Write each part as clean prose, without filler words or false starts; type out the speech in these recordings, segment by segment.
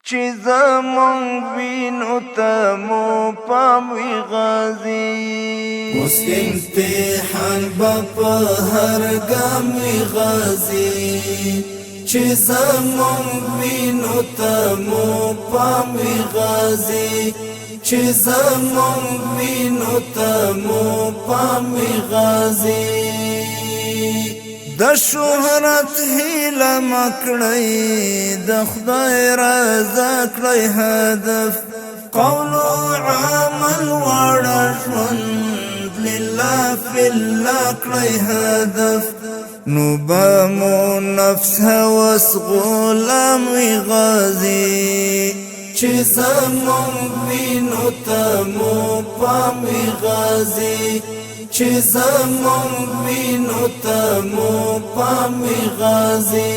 چې زمونږ وینو ته مو پام وي غازي اوس امتحان به په هر ګام وي غازي چې زمونږ وینو ته مو پام وي غازي چې زمونږ وینو ته مو پام وي غازي د شهرت هیله مکړی د خدای رضا کړی هدف قول او عمل وړه ژوند لله فی الله کړی هدف نو به مو نفس هوس غلام وي غازي چې زمونږ وینو ته مو پام وي غازي چې زمونږ وینو ته مو پام وي غازي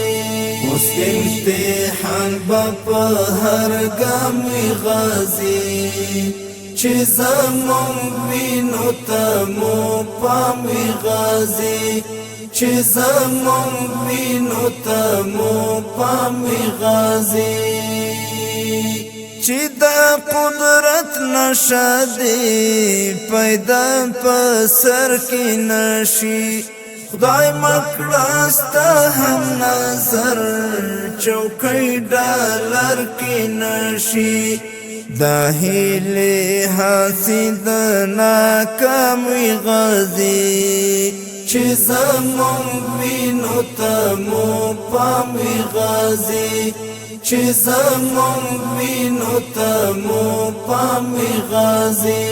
اوس امتحان به په هر ګام وي غازي چې زمونږ وینو ته مو پام وي غازي چې زمونږ وینو ته مو پام وي غازي چې د قدرت نشه دی پیدا په سر کې نشي خدای مکړه ستا هم نظر چوکۍ ډالر کې نشي دا هیلې هسې د ناکام وي غازي چې زمونږ وینو ته مو پام وي غازي چې زمونږ وینو ته مو پام وي غازي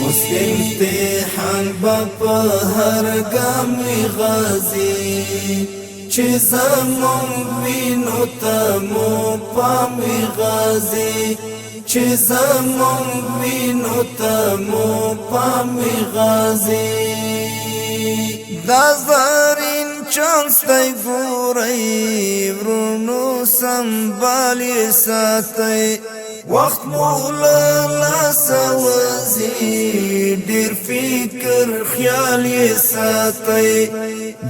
اوس امتحان به په هر ګام وي غازي چې زمونږ وینو ته مو پام وي غازي چې زمونږ وینو ته مو پام وي غازي دا زرین چانس دی ګورئ ورونو سنبالي ساتئ وخت مو له لاسه وځي ډېر فکر خیال یې ساتئ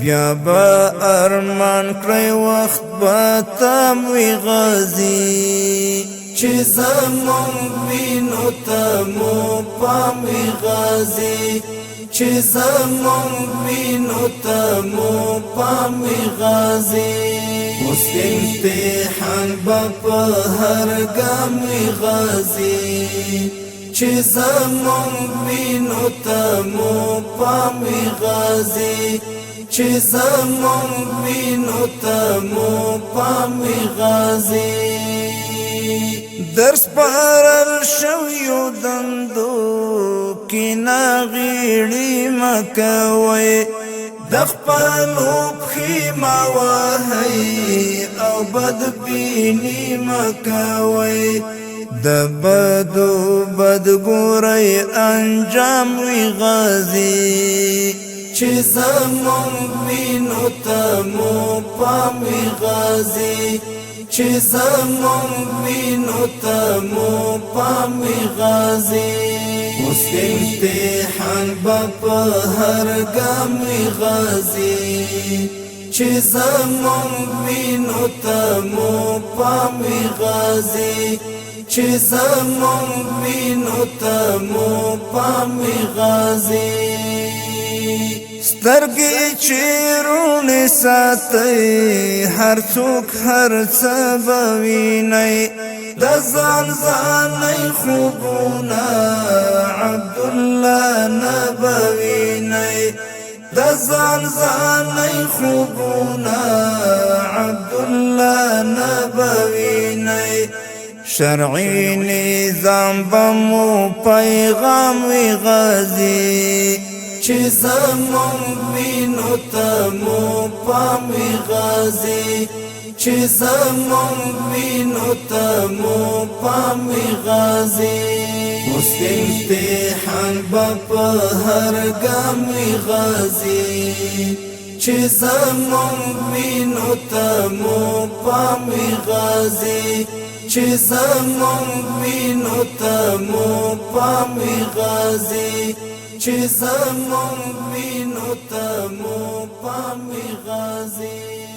بیا به ارمان کړئ وخت به تم وي غازي چې زمونږ وینو ته مو پام وي غازي چې زمونږ وینو ته مو پام وي غازي اوس امتحان به په هر ګام وي غازي چې زمونږ وینو ته مو پام وي غازي چې زمونږ وینو ته مو پام وي غازي در سپارل شویو دندو کی ناغیړي مکوي د خپلو پښې ما وهي او بدبیني مکوي د بدو بدګوري انجام وي غازي چې زمونږ وینو ته مو پام وي غازي چې زمونږ وینو ته مو پام وي غازي اوس امتحان به په هر ګام وي غازي چې زمونږ وینو ته مو پام وي غازي چې زمونږ وینو ته مو پام وي غازي سترګې چیرونه ساتي هر څوک هر څه به ویني د ځان ځاني خوبونه عبدالله نه به ویني د ځان ځاني خوبونه عبدالله نه به ویني شرعي نظام به مو پیغام وي غازي چې زمونږ وینو ته مو پام وي غازي چې زمونږ وینو ته مو پام وي غازي اوس امتحان به په هر ګام وي غازي چې زمونږ وینو ته مو پام وي غازي چې زمونږ وینو ته مو پام وي غازي چې زمونږ وینو ته مو پام وي غازي